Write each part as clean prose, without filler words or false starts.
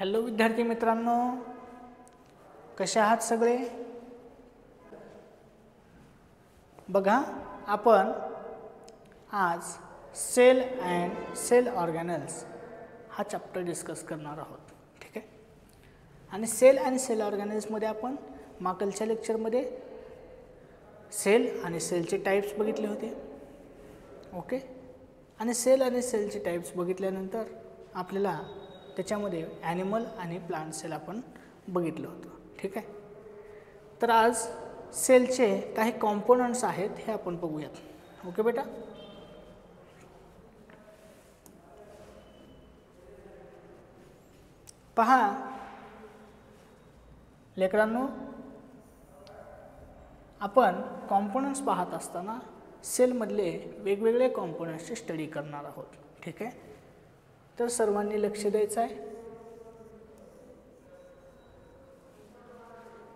Hello विद्यार्थी मित्रांनो, कसे आहात सगळे? बघा, आपण आज सेल अँड सेल ऑर्गॅनल्स हा चॅप्टर डिस्कस करणार आहोत. ठीक आहे. आणि सेल आणि सेल ऑर्गॅनल्समध्ये आपण मागच्या लेक्चरमध्ये सेल आणि सेलचे टाइप्स बघितले होते. ओके. आणि सेल आणि सेलचे टाइप्स बघितल्यानंतर आपल्याला त्याच्यामध्ये ॲनिमल आणि प्लांट सेल आपण बघितलं होतं. ठीक आहे. तर आज सेलचे काही कॉम्पोनंट्स आहेत हे आपण बघूयात. ओके बेटा. पहा लेकरांनो, आपण कॉम्पोनंट्स पाहत असताना सेलमधले वेगवेगळे कॉम्पोनंट्सची स्टडी करणार आहोत. ठीक आहे. तर सर्वांनी लक्ष द्यायचं आहे.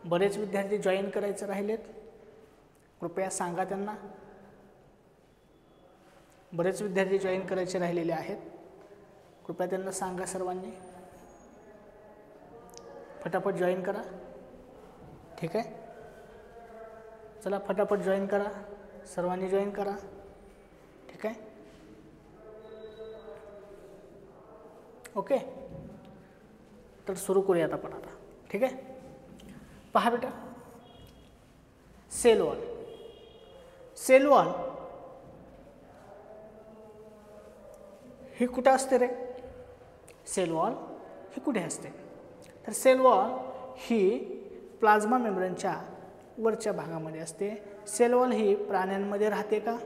बरेच विद्यार्थी जॉईन करायचे राहिलेत, कृपया सांगा त्यांना. बरेच विद्यार्थी जॉईन करायचे राहिलेले आहेत, कृपया त्यांना सांगा सर्वांनी. फटाफट जॉईन करा. ठीक आहे. चला फटाफट जॉईन करा, सर्वांनी जॉईन करा. ठीक आहे. ओके. तर सुरू करूयात आपण आता. ठीक आहे. पहा बेटा, सेल वॉल. सेल वॉल ही कुठे असते रे? सेल वॉल ही कुठे असते? तर सेल वॉल ही प्लाझ्मा मेम्ब्रेनच्या वरच्या भागामध्ये असते. सेल वॉल ही प्राण्यांमध्ये राहते का,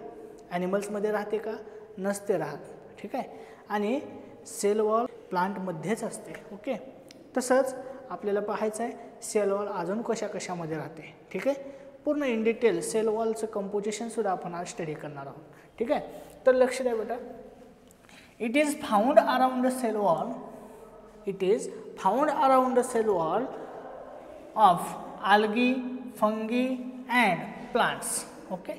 ॲनिमल्समध्ये राहते का? नसते राहत. ठीक आहे. आणि सेल वॉल प्लांटमध्येच असते. ओके. तसंच आपल्याला पाहायचं आहे सेल वॉल अजून कशामध्ये राहते. ठीक आहे. पूर्ण इन डिटेल सेल वॉलचं कंपोजिशनसुद्धा आपण आज स्टडी करणार आहोत. ठीक आहे. तर लक्ष द्या बेटा. It is found around the cell wall. It is found around the cell wall of algae, fungi and plants. Okay.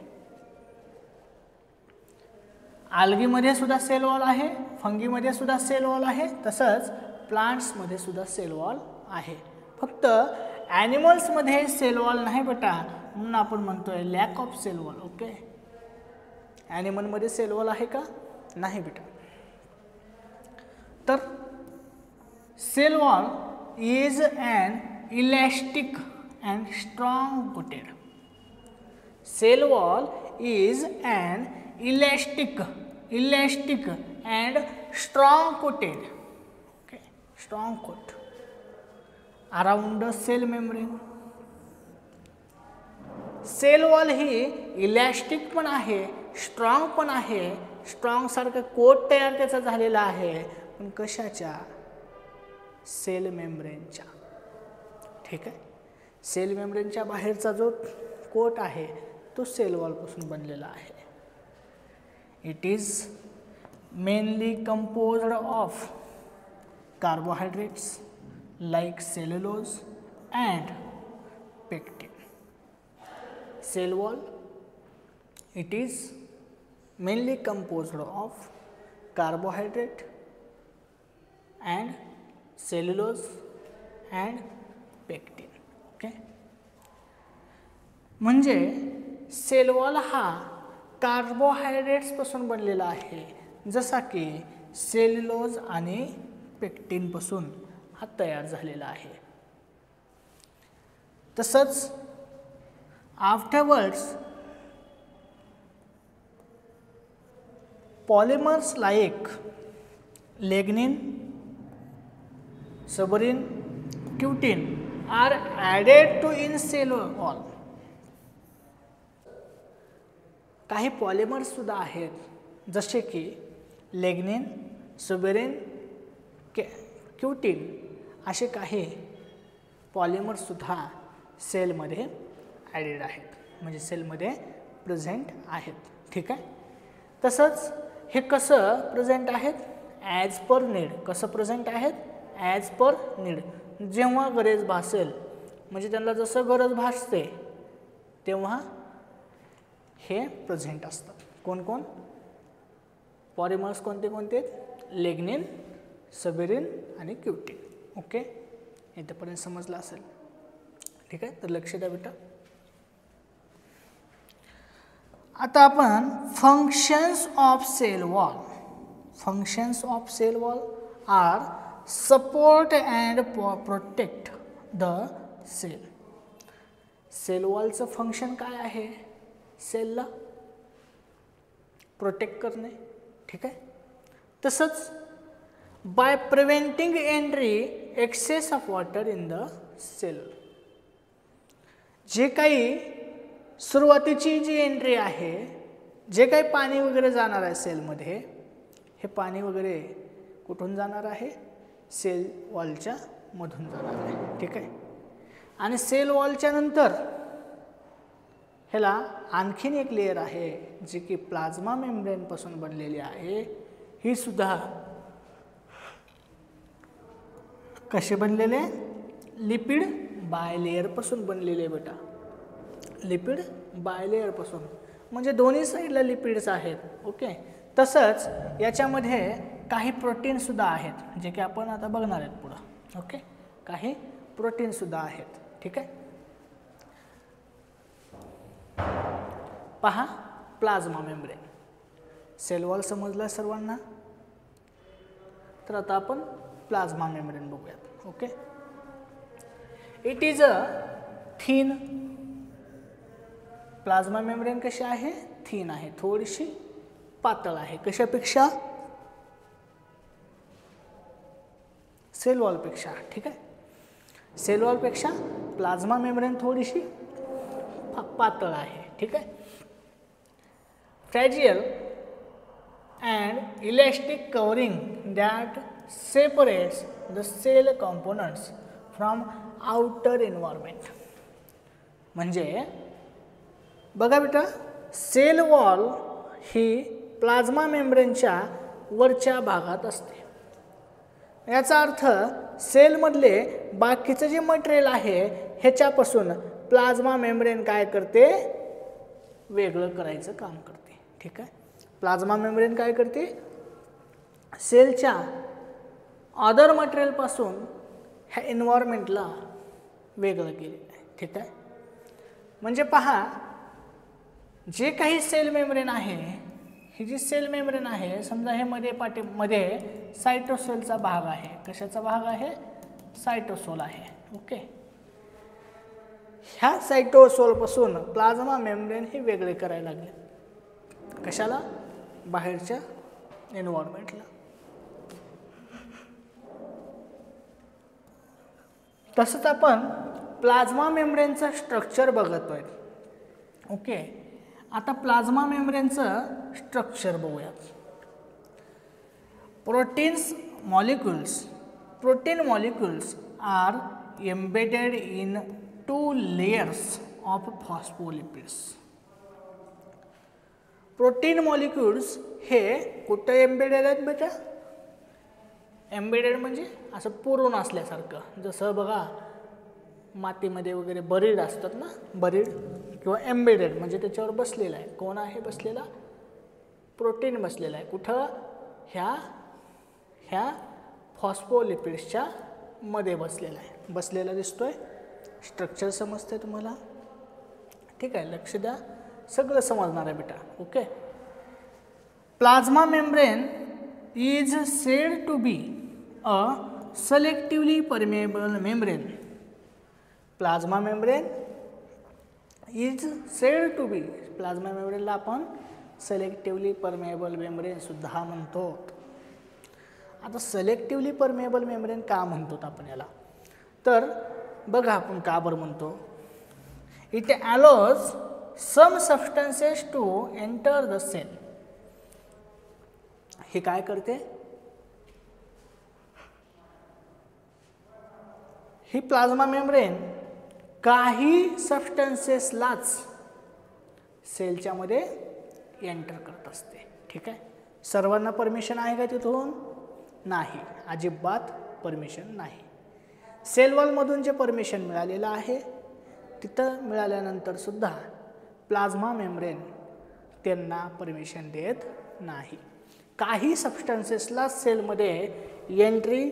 algae सुद्धा सेल वॉल आहे, फंगीमध्ये सुद्धा सेल वॉल आहे, तसंच प्लांट्समध्ये सुद्धा सेल वॉल आहे. फक्त ॲनिमल्समध्ये सेल वॉल नाही बेटा, म्हणून आपण म्हणतोय lack of cell wall. Okay. ॲनिमलमध्ये सेल वॉल आहे का? नाही बेटा. तर cell wall is inelastic and strong coated. Cell wall is an elastic and strong coated. Okay, strong coat around the cell membrane. Cell wall ही elastic पण आहे, strong पण आहे. स्ट्रॉंग सारखं कोट तयार त्याचा झालेला आहे, पण कशाच्या? सेल मेम्ब्रेनच्या. ठीक आहे. सेल मेम्ब्रेनच्या बाहेरचा जो कोट आहे तो सेल वॉलपासून बनलेला आहे. It is mainly composed of carbohydrates like cellulose and pectin. Cell wall it is mainly composed of carbohydrate and cellulose and pectin. Okay. म्हणजे सेल वॉल हा कार्बोहायड्रेट्सपासून बनलेला आहे, जसा की सेल्युलोज आणि पेक्टिनपासून हा तयार झालेला आहे. तसंच afterwards polymers like lignin, suberin, cutin are added to in cell wall. काही पॉलिमर्स सुद्धा आहेत, जसे की लिग्निन, सबेरिन, क्युटिन असे काही पॉलिमर्स सुद्धा सेलमध्ये ॲडेड आहेत, म्हणजे सेलमध्ये प्रेझेंट आहेत. ठीक आहे. तसंच हे कसं प्रेझेंट आहेत? As per need. कसं प्रेझेंट आहेत? As per need. जेव्हा गरज भासेल, म्हणजे त्यांना जसं गरज भासते तेव्हा हे प्रेझेंट असतात. कोण कोण पॉलिमर्स? कोणते कोणते? लिग्निन, सबेरिन आणि क्युटिन. ओके, इथेपर्यंत समजलं असेल. ठीक आहे, तर लक्ष द्या बेटा. आता आपण functions of cell wall. Functions of cell wall are support and protect the cell. Cell वॉलचं फंक्शन काय आहे? सेलला प्रोटेक्ट करणे. ठीक आहे, तसंच by preventing entry excess of water in the cell. जे काही सुरुवातीची जी एंट्री आहे, जे काही पाणी वगैरे जाणार आहे सेलमध्ये, हे पाणी वगैरे कुठून जाणार आहे? सेल वॉलच्या मधून जाणार आहे. ठीक आहे, आणि सेल वॉलच्या नंतर ह्याला आणखीन एक लेयर आहे जी की प्लाझ्मा मेम्ब्रेनपासून बनलेली आहे. ही सुद्धा कसे बनलेले? लिपिड बायलेअरपासून बनलेले बेटा. लिपिड बायलेअरपासून म्हणजे दोन्ही साईडला लिपिड्स आहेत. ओके, तसंच याच्यामध्ये काही प्रोटीनसुद्धा आहेत जे की आपण आता बघणार आहेत पुढं. ओके, काही प्रोटीनसुद्धा आहेत. ठीक आहे, पहा प्लाझ्मा मेम्ब्रेन. सेल वॉल समजला सर्वांना, तर आता आपण प्लाझ्मा मेम्ब्रेन बघूयात. Okay, it is a thin. Plasma membrane कशी आहे? थिन आहे, थोडीशी पातळ आहे. कशापेक्षा? सेल वॉलपेक्षा. ठीक आहे, सेल वॉलपेक्षा प्लाझ्मा मेम्ब्रेन थोडीशी पातळ आहे. ठीक आहे, fragile and elastic covering that separates the cell components from outer environment. म्हणजे बघा बेटा, सेल वॉल ही प्लाझ्मा मेम्ब्रेनच्या वरच्या भागात असते. याचा अर्थ सेलमधले बाकीचं जे मटेरियल आहे ह्याच्यापासून प्लाझ्मा मेम्ब्रेन काय करते? वेगळं करायचं काम करते. ठीक आहे, प्लाझ्मा मेम्ब्रेन काय करते? सेलच्या अदर मटेरियलपासून ह्या एन्व्हायरमेंटला वेगळं केलेलं आहे. ठीक आहे, म्हणजे पहा, जे काही सेल मेम्ब्रेन आहे, ही जी सेल मेम्ब्रेन आहे, समजा हे मध्ये सायटोसोलचा भाग आहे. कशाचा भाग आहे? सायटोसोल आहे. ओके, ह्या सायटोसोलपासून प्लाझ्मा मेम्ब्रेन हे वेगळे करायला लागले. कशाला? बाहेरच्या एन्व्हायरमेंटला. तसंच आपण प्लाझ्मा मेम्ब्रेनचं स्ट्रक्चर बघतोय. ओके, आता प्लाझ्मा मेम्ब्रेनचं स्ट्रक्चर बघूयात. Protein molecules are embedded in 2 layers of phospholipids. Protein molecules हे कुठे एम्बेडेड आहेत बेटा? एम्बेडेड म्हणजे असं पुरून असल्यासारखं. जसं बघा मातीमध्ये वगैरे बरीड असतात ना, बरीड किंवा एम्बेडेड म्हणजे त्याच्यावर बसलेला आहे. कोण आहे बसलेला? प्रोटीन बसलेला आहे. कुठं? ह्या फॉस्फोलिपिड्सच्या मध्ये बसलेला आहे. बसलेला दिसतोय. स्ट्रक्चर समजतंय तुम्हाला? ठीक आहे, लक्ष द्या, सगळं समजणार आहे बेटा. Okay, plasma membrane is said to be a selectively permeable membrane. Plasma membrane is said to be. Plasma मेम्ब्रेनला आपण सेलेक्टिव्हली परमेएबल मेम्ब्रेन सुद्धा म्हणतो. आता सेलेक्टिव्हली परमेएबल मेम्ब्रेन का म्हणतो आपण याला? तर बघा आपण का बरं म्हणतो. It allows some substances to enter the cell. हे काय करते? ही प्लाझ्मा मेम्ब्रेन काही सबस्टन्सेसलाच सेलच्या मध्ये एंटर करत असते. ठीक आहे, सर्वांना परमिशन आहे का तिथून? नाही, अजिबात परमिशन नाही. सेल वॉलमधून जे परमिशन मिळालेलं आहे तिथं मिळाल्यानंतर सुद्धा प्लाझ्मा मेम्ब्रेन त्यांना परमिशन देत नाही. काही सबस्टन्सेसला सेलमध्ये एंट्री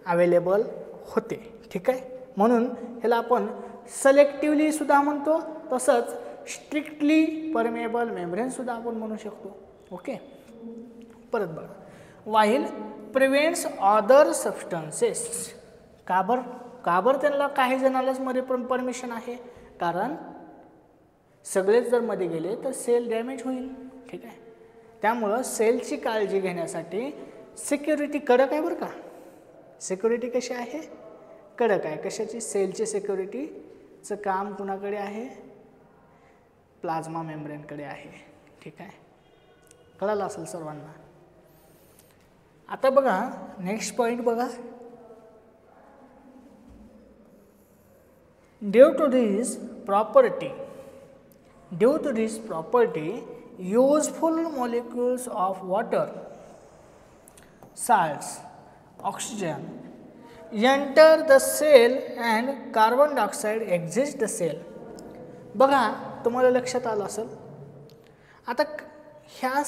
अवेलेबल होते. ठीक आहे, म्हणून ह्याला आपण सिलेक्टिव्हली सुद्धा म्हणतो, तसंच स्ट्रिक्टली परमेबल मेम्ब्रेन सुद्धा आपण म्हणू शकतो. ओके, परत बघा, व्हाईल प्रिव्हेंट्स अदर सबस्टन्सेस. का बरं त्यांना काही जणांनाच मध्ये परमिशन आहे, कारण सगळेच जर मध्ये गेले तर सेल डॅमेज होईल. ठीक आहे, त्यामुळं सेलची काळजी घेण्यासाठी सिक्युरिटी कडक आहे बरं का. सिक्युरिटी कशी आहे, कडक आहे. कशाची, सेलची सिक्युरिटीचं काम कुणाकडे आहे, प्लाझ्मा मेम्ब्रेनकडे आहे. ठीक आहे, कळालं असेल सर्वांना. आता बघा नेक्स्ट पॉईंट बघा. Due to this property useful molecules of water, salts, oxygen enter the cell and carbon dioxide exits the cell. बघा तुम्हाला लक्षात आलं असेल. आता ह्या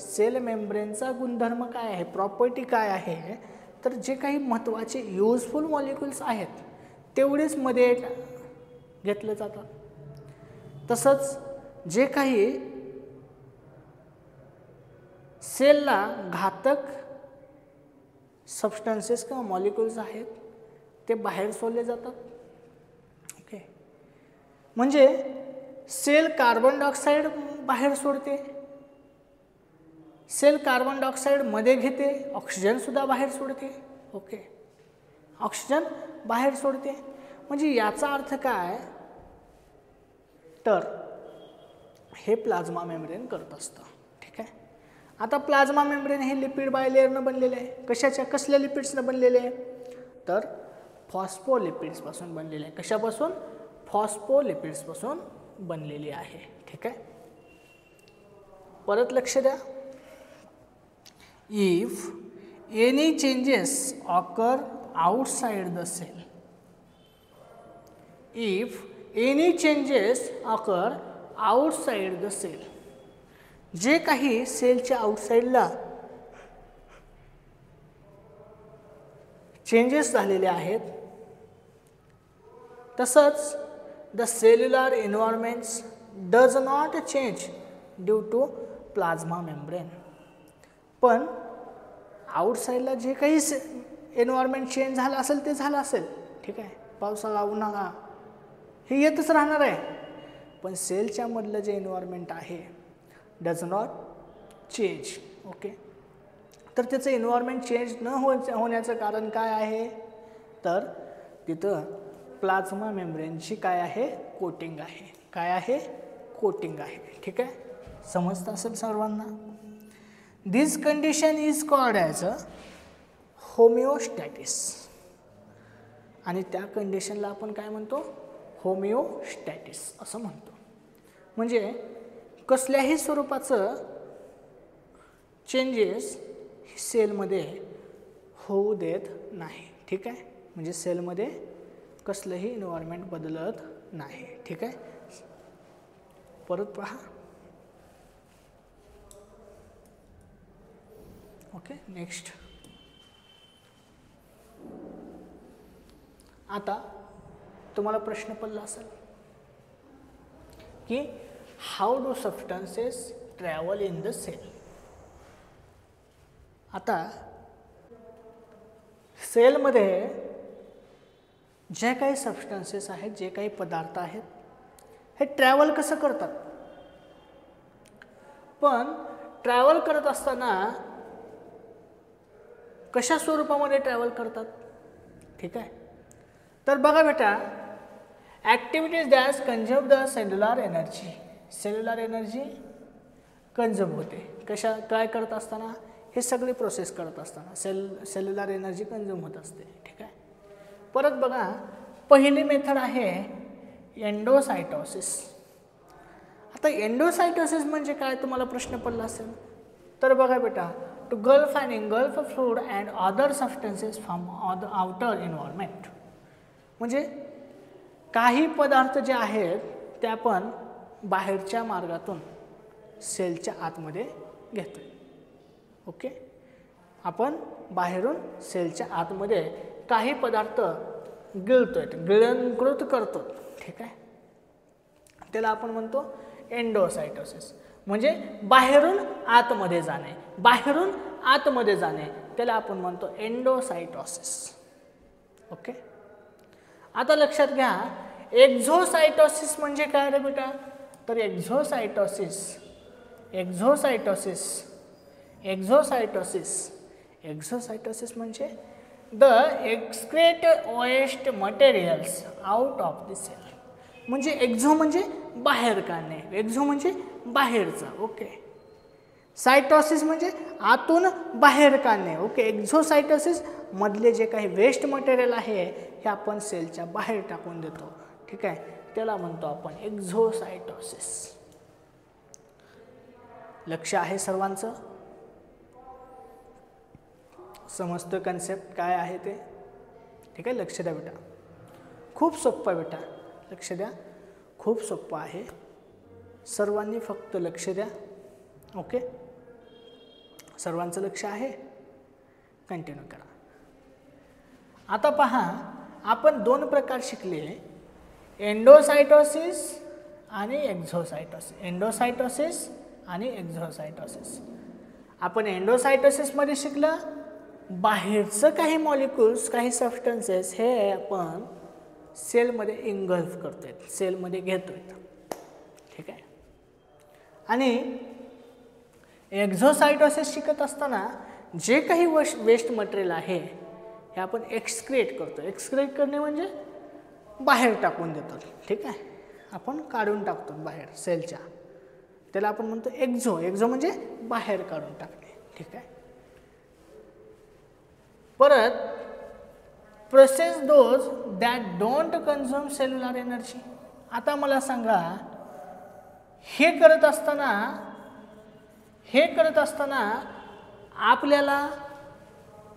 सेल मेम्ब्रेनचा गुणधर्म काय आहे, प्रॉपर्टी काय आहे, तर जे काही महत्त्वाचे युजफुल मॉलिक्युल्स आहेत तेवढेच मध्ये घेतले जातात. तसंच जे काही सेलला घातक सबस्टन्सेस किंवा मॉलिक्युल्स आहेत ते बाहेर सोडले जातात. ओके, म्हणजे सेल कार्बन डायऑक्साईड बाहेर सोडते, सेल कार्बन डायऑक्साईड मध्ये घेते, ऑक्सिजनसुद्धा बाहेर सोडते. ओके, ऑक्सिजन बाहेर सोडते. म्हणजे याचा अर्थ काय, तर हे प्लाझ्मा मेम्ब्रेन करत असतं. ठीक आहे, आता प्लाझ्मा मेम्ब्रेन हे लिपिड बायलेअरनं बनलेले आहे. कशाच्या, कसल्या लिपिड्सनं बनलेले आहे, तर फॉस्फोलिपिड्सपासून बनलेले आहे. कशापासून, फॉस्फोलिपिड्सपासून बनलेली आहे. ठीक आहे, परत लक्ष द्या. If any changes occur outside the cell, if any changes occur outside the cell, जे काही सेलच्या आउटसाइडला चेंजेस झालेले आहेत, तसंच the cellular environments does not change due to plasma membrane. पण आउटसाइडला जे काही एन्व्हायरमेंट चेंज झालं असेल ते झालं असेल. ठीक आहे, पावसाळा, उन्हाळा हे येतच राहणार आहे, पण सेलच्या मधलं जे एन्व्हायरमेंट आहे डज नॉट चेंज. ओके, तर त्याचं एन्व्हायरमेंट चेंज न होण्याचं कारण काय आहे, तर तिथं प्लाझ्मा मेम्ब्रेनची काय आहे, कोटिंग आहे. काय आहे, कोटिंग आहे. ठीक आहे, समजतं असेल सर्वांना. This condition is called as a homeostasis, आणि त्या कंडिशनला आपण काय म्हणतो, होमिओस्टॅटिस असं म्हणतो. म्हणजे कसल्याही स्वरूपाचं चेंजेस सेलमध्ये होऊ देत नाही. ठीक आहे, म्हणजे सेलमध्ये कसलंही एन्व्हायरमेंट बदलत नाही. ठीक आहे, परत पहा. Okay, next. आता तुम्हाला प्रश्न पडला असेल की how do substances travel in the cell. आता सेलमध्ये जे काही सबस्टन्सेस आहेत, जे काही पदार्थ आहेत, हे ट्रॅव्हल कसं करतात. पण ट्रॅव्हल करत असताना कशा स्वरूपामध्ये ट्रॅव्हल करतात. ठीक आहे, तर बघा बेटा, activities that consume the cellular energy. Cellular energy consume होते. कशा, काय करत असताना, हे सगळी प्रोसेस करत असताना सेल्युलर एनर्जी कंझ्युम होत असते. ठीक आहे, परत बघा, पहिली मेथड आहे एंडोसायटोसिस. आता एंडोसायटोसिस म्हणजे काय, तुम्हाला प्रश्न पडला असेल. तर बघा बेटा, to gulf and engulf fluid and other substances from the outer environment. म्हणजे काही पदार्थ जे आहेत ते आपण बाहेरच्या मार्गातून सेलच्या आतमध्ये घेतो. ओके, आपण बाहेरून सेलच्या आतमध्ये काही पदार्थ गिळतोय, गिळंकृत करतो, ठीक आहे. त्याला आपण म्हणतो एंडोसायटोसिस, म्हणजे बाहेरून आतमध्ये जाणे, बाहेरून आतमध्ये जाणे, त्याला आपण म्हणतो एंडोसायटोसिस. ओके. आता लक्षात घ्या, एक्झोसायटोसिस म्हणजे काय रे बेटा? तर एक्झोसायटोसिस म्हणजे the excrete waste materials out of the cell. म्हणजे एक्झो म्हणजे बाहेर काढणे, एक्झो म्हणजे बाहेरचा. ओके. सायटोसिस म्हणजे आतून बाहेर काढणे. ओके. एक्झोसायटोसिस मधले जे काही वेस्ट मटेरियल आहे हे आपण सेलच्या बाहेर टाकून देतो, ठीक आहे. त्याला म्हणतो आपण एक्झोसायटोसिस. लक्ष आहे सर्वांचं? समजतं कन्सेप्ट काय आहे ते? ठीक आहे. लक्ष द्या बेटा, खूप सोपं आहे बेटा, लक्ष द्या, खूप सोपं आहे. सर्वांनी फक्त लक्ष द्या. ओके. सर्वांचं लक्ष आहे? कंटिन्यू करा. आता पहा, आपण दोन प्रकार शिकले, एंडोसायटोसिस आणि एक्झोसायटोसिस. एंडोसायटोसिस आणि एक्झोसायटोसिस. आपण एंडोसायटोसिसमध्ये शिकलं, बाहेरचं काही मॉलिक्युल्स, काही सबस्टन्सेस हे आपण सेलमध्ये इन्गल्फ करतोय, सेलमध्ये घेतोय, ठीक आहे. आणि एक्झोसायटोसिस शिकत असताना जे काही वेस्ट मटेरियल आहे हे आपण एक्सक्रेट करतो. एक्सक्रेट करणे म्हणजे बाहेर टाकून देतो, ठीक आहे. आपण काढून टाकतो बाहेर सेलच्या, त्याला आपण म्हणतो एक्झो. एक्झो म्हणजे बाहेर काढून टाकणे, ठीक आहे. परत process those that don't consume cellular energy. आता मला सांगा, हे करत असताना आपल्याला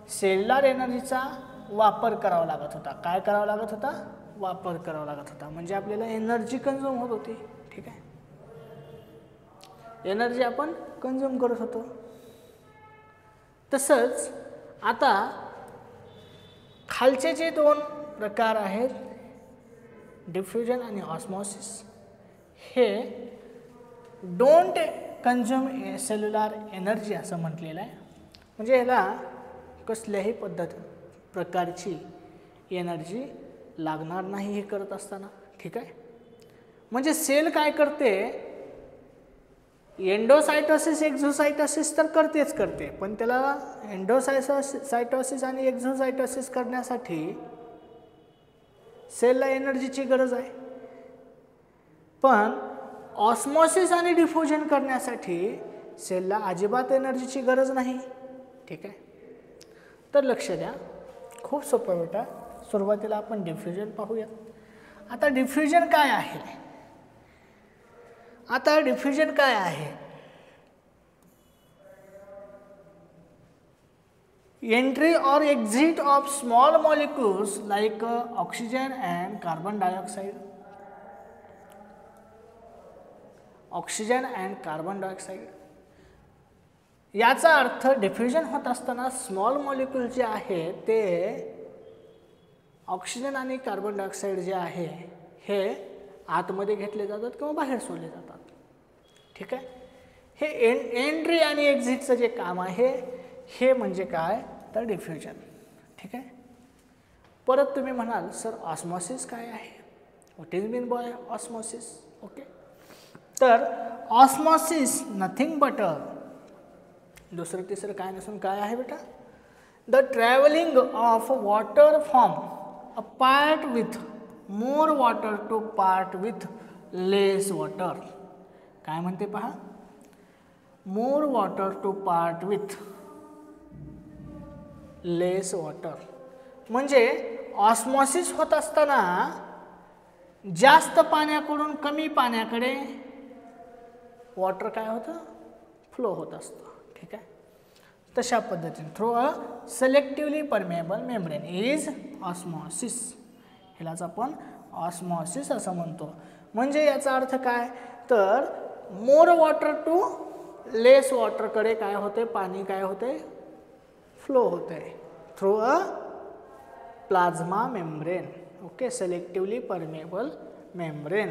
सेल्युलर एनर्जीचा वापर करावा लागत होता. काय करावा लागत होता? वापर करावा लागत होता. म्हणजे आपल्याला एनर्जी कंझ्युम होत होती, ठीक आहे. एनर्जी आपण कंझ्युम करत होतो. तसंच आता खालचे जे दोन प्रकार आहेत, डिफ्युजन आणि ऑस्मॉसिस, हे डोंट कंझ्युम सेल्युलर एनर्जी असं म्हटलेलं आहे. म्हणजे याला कसल्याही प्रकारची एनर्जी लागणार नाही हे करत असताना, ठीक आहे. म्हणजे सेल काय करते, एंडोसायटोसिस एक्झोसायटोसिस तर करते, पण त्याला एंडोसायटोसिस आणि एक्झोसायटोसिस करण्यासाठी सेलला एनर्जीची गरज आहे. पण ऑस्मॉसिस आणि डिफ्युजन करण्यासाठी सेलला अजिबात एनर्जीची गरज नाही, ठीक आहे. तर लक्ष द्या, खूप सोपं बेटा. सुरुवातीला आपण डिफ्युजन पाहूया. आता डिफ्युजन काय आहे? एंट्री और exit of small molecules like oxygen and carbon dioxide. याचा अर्थ डिफ्युजन होत असताना स्मॉल मॉलिक्यूल जे आहे ते ऑक्सिजन आणि कार्बन डायऑक्साईड जे आहे हे आतमध्ये घेतले जातात किंवा बाहेर सोडले जातात, ठीक आहे. हे एंट्री आणि एक्झिटचं जे काम आहे हे म्हणजे काय, तर डिफ्युजन, ठीक आहे. परत तुम्ही म्हणाल, सर ऑस्मॉसिस काय आहे? What is mean by osmosis? Okay. तर ऑस्मॉसिस नथिंग बट दुसरं तिसरं काय नसून काय आहे बेटा, the travelling of water from a part with more water to part with less water. काय म्हणते पहा, more water to part with less water. म्हणजे ऑस्मॉसिस होत असताना जास्त पाण्याकडून कमी पाण्याकडे वॉटर काय होतं, फ्लो होत असतं, ठीक आहे. तशा पद्धतीने through a selectively permeable membrane is osmosis. ह्यालाच आपण ऑस्मॉसिस असं म्हणतो. म्हणजे याचा अर्थ काय, तर मोर वॉटर टू लेस वॉटरकडे काय होते, पाणी काय होते, फ्लो होत आहे through a plasma membrane. Okay, selectively permeable membrane.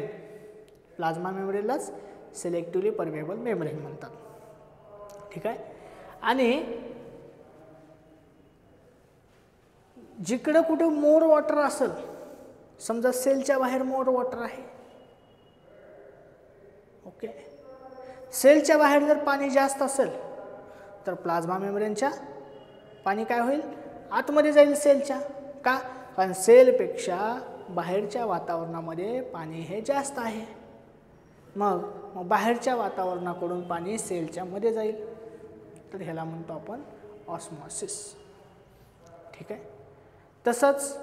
Plasma मेम्ब्रेनलाच सिलेक्टिव्हली परमेबल मेम्ब्रेन म्हणतात. ठीक आहे. आणि जिकडं कुठं मोर वॉटर असेल, समजा सेलच्या बाहेर मोर वॉटर आहे, ओके, सेलच्या बाहेर जर पाणी जास्त असेल तर प्लाझ्मा मेम्ब्रेनच्या पाणी काय होईल, आतमध्ये जाईल सेलच्या. का? कारण सेलपेक्षा बाहेरच्या वातावरणामध्ये पाणी हे जास्त आहे. मग बाहेरच्या वातावरणाकडून पाणी सेलच्या मध्ये जाईल, तर ह्याला म्हणतो आपण ऑस्मॉसिस. ठीक आहे. तसंच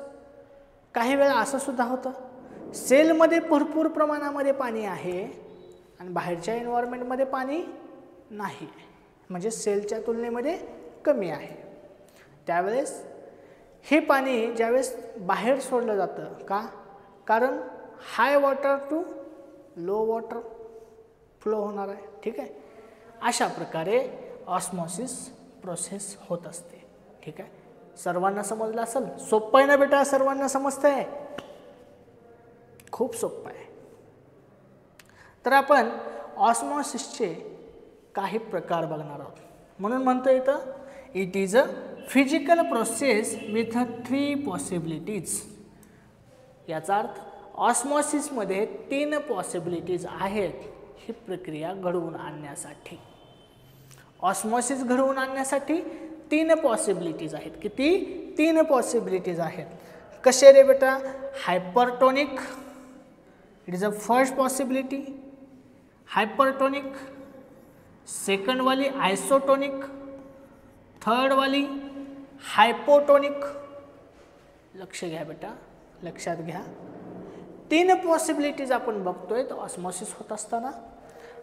काही वेळा असं सुद्धा होतं, सेलमध्ये भरपूर प्रमाणामध्ये पाणी आहे आणि बाहेरच्या एन्व्हायरमेंटमध्ये पाणी नाही, म्हणजे सेलच्या तुलनेमध्ये कमी आहे. त्यावेळेस हे पाणी ज्यावेळेस बाहेर सोडलं जातं, का? कारण high water to low water flow होणार आहे. ठीक आहे. अशा प्रकारे ऑस्मॉसिस प्रोसेस होत असते. ठीक आहे. सर्वांना समजलं असेल? सोपं आहे ना बेटा? सर्वांना समजतंय? खूप सोपं आहे. तर आपण ऑस्मॉसिसचे काही प्रकार बघणार आहोत. म्हणून म्हणतो इथं, it is a physical process with 3 possibilities. याचा अर्थ ऑस्मॉसिसमध्ये 3 पॉसिबिलिटीज आहेत ही प्रक्रिया घडवून आणण्यासाठी. ऑस्मॉसिस घडवून आणण्यासाठी 3 पॉसिबिलिटीज आहेत. किती? 3 पॉसिबिलिटीज आहेत. कसे रे बेटा? Hypertonic, it is a first possibility. Hypertonic, second वाली आयसोटोनिक, थर्ड वाली हायपोटोनिक. लक्ष घ्या बेटा, लक्षात घ्या. 3 पॉसिबिलिटीज आपण बघतोय तर ऑस्मॉसिस होत असताना.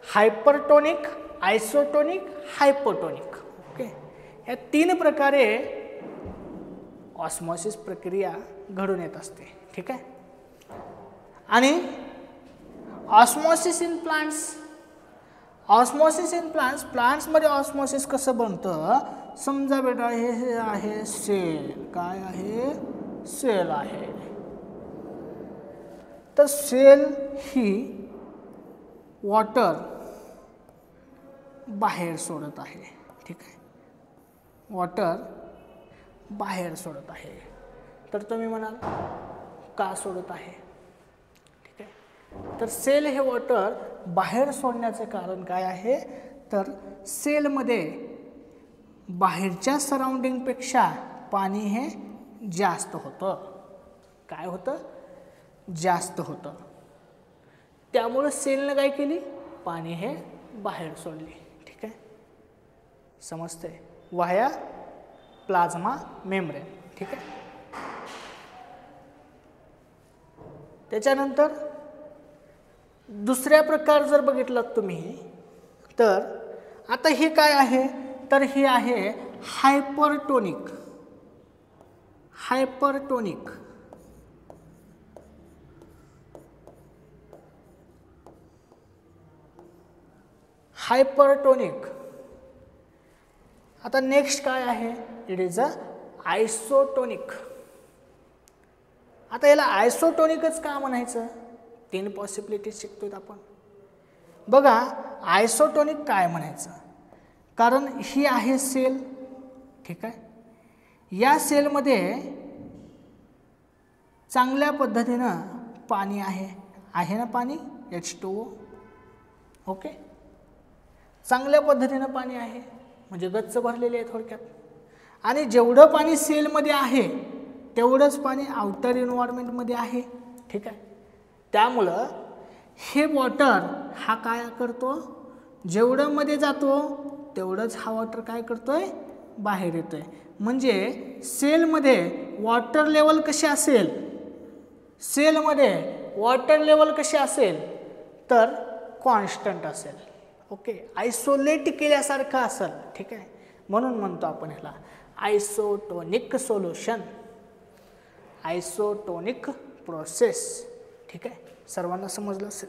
Hypertonic, isotonic, hypotonic. ओके, या 3 प्रकारे ऑस्मॉसिस प्रक्रिया घडून येत असते. ठीक आहे. आणि osmosis in plants, osmosis in plants, प्लांट्समध्ये ऑस्मॉसिस कसं बनतं? समजा बेटा हे आहे सेल. काय आहे? सेल आहे. तर सेल ही वॉटर बाहेर सोडत आहे. ठीक आहे. वॉटर बाहेर सोडत आहे. तर तुम्ही म्हणाल का सोडत आहे? ठीक आहे. तर सेल हे वॉटर बाहेर सोडण्याचे कारण काय आहे? तर सेलमध्ये बाहेरच्या सराउंडिंगपेक्षा पाणी हे जास्त होतं. काय होतं? जास्त होतं. त्यामुळे सेलनं काय केली? पाणी हे बाहेर सोडले. ठीक आहे. समजतंय? वाया प्लाझ्मा मेम्ब्रेन. ठीक आहे. त्याच्यानंतर दुसऱ्या प्रकार जर बघितलात तुम्ही, तर आता हे काय आहे? तर हे आहे हायपरटोनिक. Hypertonic, hypertonic. आता नेक्स्ट काय आहे? It is a isotonic. आता याला आयसोटोनिकच का म्हणायचं? 3 पॉसिबिलिटीज शिकतोय आपण. बघा, आयसोटोनिक काय म्हणायचं? कारण ही आहे सेल. ठीक आहे. या सेलमध्ये चांगल्या पद्धतीनं पाणी आहे ना पाणी, H2O. ओके, चांगल्या पद्धतीनं पाणी आहे, म्हणजे गच्च भरलेले आहे थोडक्यात. आणि जेवढं पाणी सेलमध्ये आहे तेवढंच पाणी आउटर एन्व्हायरमेंटमध्ये आहे. ठीक आहे. त्यामुळं हे वॉटर हा काय करतो? जेवढं मध्ये जातो तेवढंच हा वॉटर काय करतोय? बाहेर येतोय. म्हणजे सेलमध्ये वॉटर लेवल कशी असेल? सेलमध्ये वॉटर लेवल कशी असेल? तर कॉन्स्टंट असेल. ओके, आयसोलेट केल्यासारखं असेल. ठीक आहे. म्हणून म्हणतो आपण ह्याला आयसोटोनिक सोल्युशन, आयसोटोनिक प्रोसेस. ठीक आहे. सर्वांना समजलं असेल.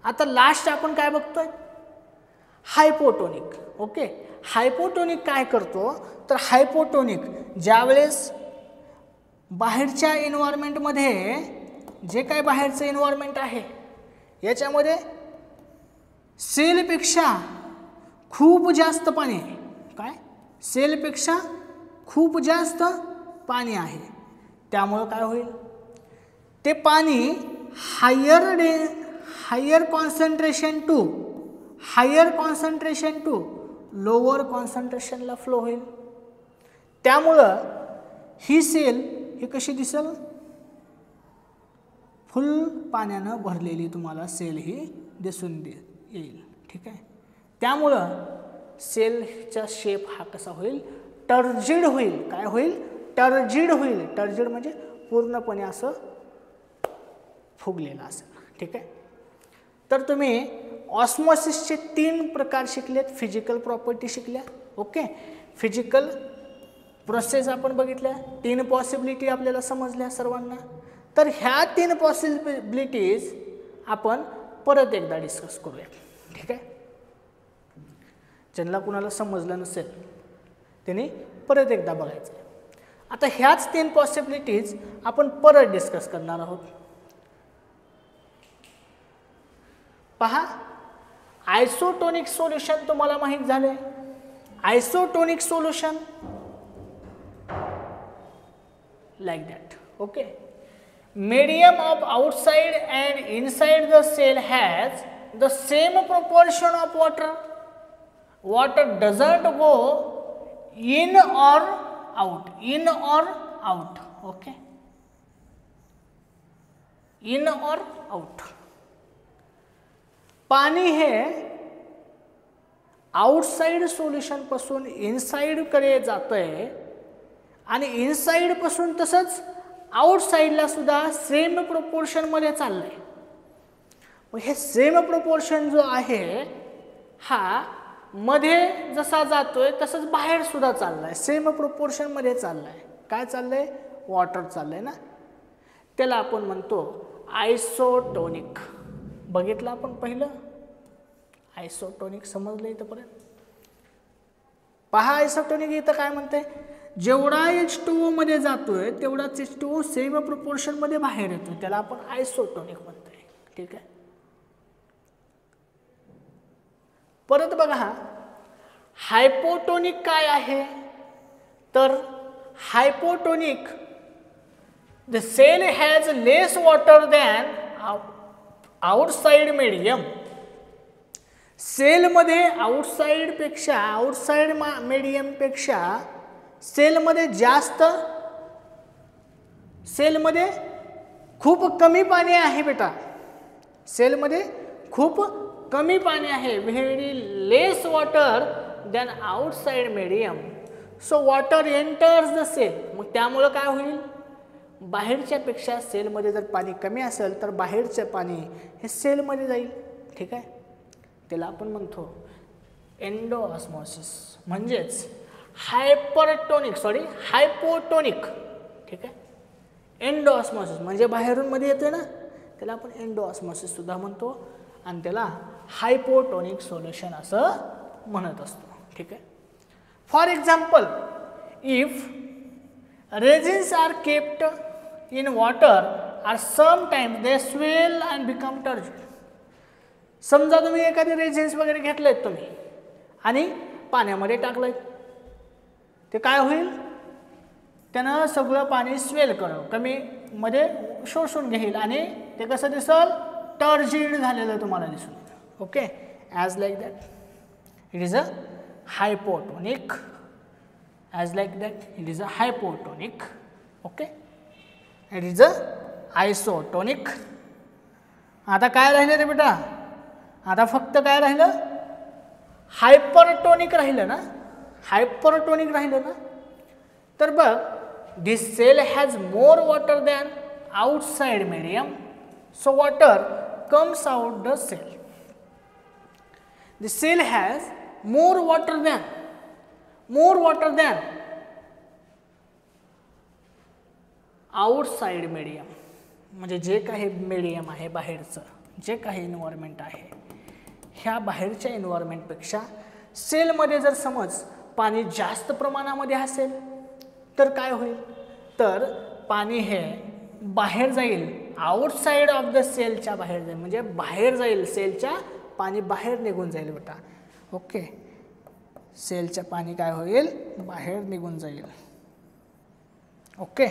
आता लास्ट आपण काय बघतोय? हायपोटोनिक. ओके, हायपोटोनिक काय करतो तर हायपोटोनिक ज्यावेळेस बाहेरच्या एन्व्हायरमेंटमध्ये जे काय बाहेरचं एन्व्हायरमेंट आहे याच्यामध्ये सेलपेक्षा खूप जास्त पाणी आहे. काय, सेलपेक्षा खूप जास्त पाणी आहे. त्यामुळं काय होईल, ते पाणी हायर कॉन्सन्ट्रेशन टू लोअर कॉन्सन्ट्रेशनला फ्लो होईल. त्यामुळं ही सेल ही कशी दिसेल, फुल पाण्यानं भरलेली तुम्हाला सेल ही दिसून येईल. ठीक आहे, त्यामुळं सेलचा शेप हा कसा होईल, टर्जिड होईल. काय होईल, टर्जिड होईल. टर्जिड म्हणजे पूर्णपणे असं फुगलेलं असेल. ठीक आहे, तर तुम्ही ऑस्मॉसिसचे 3 प्रकार शिकलेत, फिजिकल प्रॉपर्टी शिकल्या. ओके, फिजिकल प्रोसेस आपण बघितल्या, 3 पॉसिबिलिटी आपल्याला समजल्या सर्वांना. तर ह्या 3 पॉसिबिलिटीज आपण परत एकदा डिस्कस करूया. ठीक आहे, ज्यांना कुणाला समजलं नसेल त्यांनी परत एकदा बघायचं. आता ह्याच 3 पॉसिबिलिटीज आपण परत डिस्कस करणार आहोत. पहा, आयसोटोनिक सोल्युशन तुम्हाला माहित झाले. Isotonic solution like that. Okay, medium of outside and inside the cell has the same proportion of water. Water doesn't go in or out. Okay, in or out. पाणी हे outside solution पासून inside कडे जातंय आणि inside पासून तसंच आउटसाइडला सुद्धा same proportion मध्ये चाललंय. मग हे सेम प्रोपोर्शन जो आहे हा मध्ये जसा जातोय तसंच बाहेर सुद्धा चाललाय, सेम प्रोपोर्शन मध्ये चाललाय. काय चाललंय, वॉटर चाललंय ना. त्याला आपण म्हणतो आयसोटोनिक. बघितलं आपण पहिलं आयसोटोनिक, समजलं इथंपर्यंत. पहा, आयसोटोनिक इथं काय म्हणते, जेवढा H2O मध्ये जातोय तेवढाच H2O सेम प्रोपोर्शन मध्ये बाहेर येतोय, त्याला आपण आयसोटोनिक म्हणतोय. ठीक आहे, परत बघा हायपोटोनिक काय आहे तर hypotonic, the cell has less water than outside medium. सेलमध्ये आउटसाइड मीडियम पेक्षा सेलमध्ये जास्त, सेलमध्ये खूप कमी पाणी आहे बेटा. सेलमध्ये खूप कमी पाणी आहे. Very less water than outside medium. So water enters the cell. मग त्यामुळं काय होईल, बाहेरच्या पेक्षा सेलमध्ये जर पाणी कमी असेल तर बाहेरचं पाणी हे सेलमध्ये जाईल. ठीक आहे, त्याला आपण म्हणतो एंडोऑस्मॉसिस, म्हणजेच हायपोटोनिक. ठीक आहे, एंडोऑस्मॉसिस म्हणजे बाहेरून मध्ये येतोय ना, त्याला आपण एंडोऑस्मॉसिस सुद्धा म्हणतो आणि त्याला हायपोटोनिक सोल्युशन असं म्हणत असतो. ठीक आहे, for example, if raisins are kept in water are sometimes they swell and become turgid. समजा तुम्ही एखादे रेझिन्स वगैरे घेतलेत तुम्ही आणि पाण्यामध्ये टाकलंय, ते काय होईल, त्यानं सगळं पाणी स्वेल करेल, कमी मध्ये शोषून घेईल आणि ते कसं दिसल, टर्जिड झालेलं तुम्हाला दिसून. Okay, as like that it is a hypotonic. Okay, it is a isotonic. आता काय राहिलं रे बेटा, आता फक्त काय राहिलं, हायपरटोनिक राहिलं ना. तर बघ, this cell has more water than outside medium, so water comes out the cell. The cell has more water than outside medium. म्हणजे जे काही मीडियम आहे बाहेरचं, जे काही एन्व्हायरमेंट आहे ह्या बाहेरच्या एन्व्हायरमेंटपेक्षा सेलमध्ये जर समज पाणी जास्त प्रमाणामध्ये असेल तर काय होईल, तर पाणी हे बाहेर जाईल, आउटसाइड ऑफ द सेलच्या बाहेर जाईल, म्हणजे बाहेर जाईल, सेलच्या पाणी बाहेर निघून जाईल बेटा. ओके, सेलच्या पाणी काय होईल, बाहेर निघून जाईल. ओके,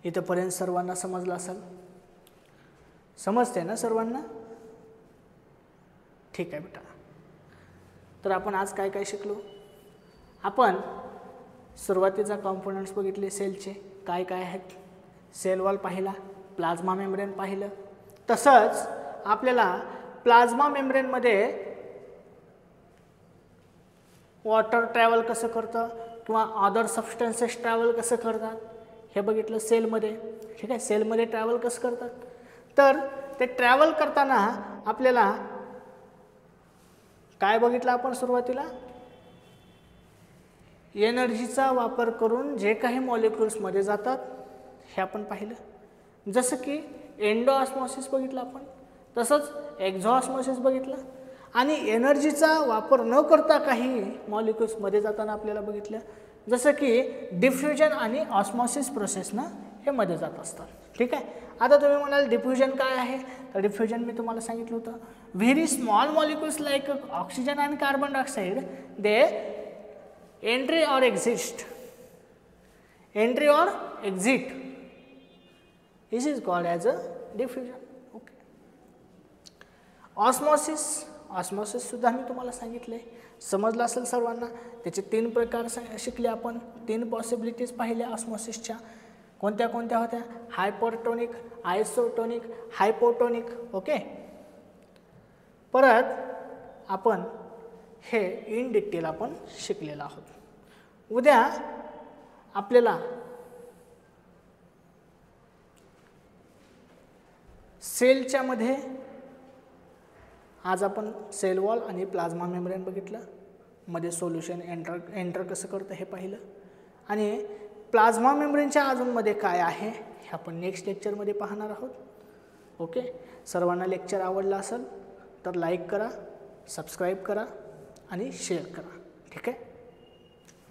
इथंपर्यंत सर्वांना समजलं असेल, समजते ना सर्वांना? ठीक आहे बेटा. तर आपण आज काय काय शिकलो, आपण सुरुवातीचा कॉम्पोनंट्स बघितले सेलचे काय काय आहेत, सेल वॉल पाहिला, प्लाझ्मा मेम्ब्रेन पाहिलं. तसंच आपल्याला प्लाझ्मा मेम्ब्रेनमध्ये वॉटर ट्रॅव्हल कसं करतं किंवा अदर सबस्टन्सेस ट्रॅव्हल कसं करतात हे बघितलं सेलमध्ये. ठीक आहे, सेलमध्ये ट्रॅव्हल कसं करतात, तर ते ट्रॅव्हल करताना आपल्याला काय बघितलं आपण सुरुवातीला, एनर्जीचा वापर करून जे काही मॉलिक्युल्समध्ये जातात हे आपण पाहिलं. जसं की एंडो ऑस्मॉसिस बघितलं आपण, तसंच एक्झो ऑस्मॉसिस बघितलं, आणि एनर्जीचा वापर न करता काही मॉलिक्युल्समध्ये जाताना आपल्याला बघितलं, जसं की डिफ्युजन आणि ऑस्मॉसिस प्रोसेसनं हे मध्ये जात असतात. ठीक आहे, आता तुम्ही म्हणाल डिफ्युजन काय आहे, तर डिफ्युजन मी तुम्हाला सांगितलं होतं, very small molecules like oxygen आणि कार्बन डायऑक्साईड दे एंट्री और एक्झिट, एंट्री और exit, this is called as a diffusion. Okay, osmosis, osmosis सुद्धा मी तुम्हाला सांगितले, समजलं असेल सर्वांना. त्याचे 3 प्रकार शिकले आपण, 3 पॉसिबिलिटीज पाहिल्या ऑस्मॉसिसच्या. कोणत्या कोणत्या होत्या, हायपरटोनिक, आयसोटोनिक, हायपोटोनिक. ओके, परत आपण हे इन डिटेल आपण शिकलेलं आहोत. उद्या आपल्याला सेलच्या मध्ये आज आपण सेल वॉल आणि प्लाझ्मा मेम्ब्रेन बघितलं, मध्ये सोल्युशन एंटर कसं करतं हे पाहिलं, आणि प्लाझ्मा मेम्ब्रेनच्या अजूनमध्ये काय आहे हे आपण नेक्स्ट लेक्चरमध्ये पाहणार आहोत. ओके, सर्वांना लेक्चर आवडलं असेल तर लाईक करा, सबस्क्राईब करा आणि शेअर करा. ठीक आहे,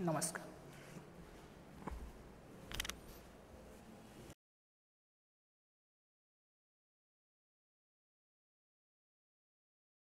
नमस्कार.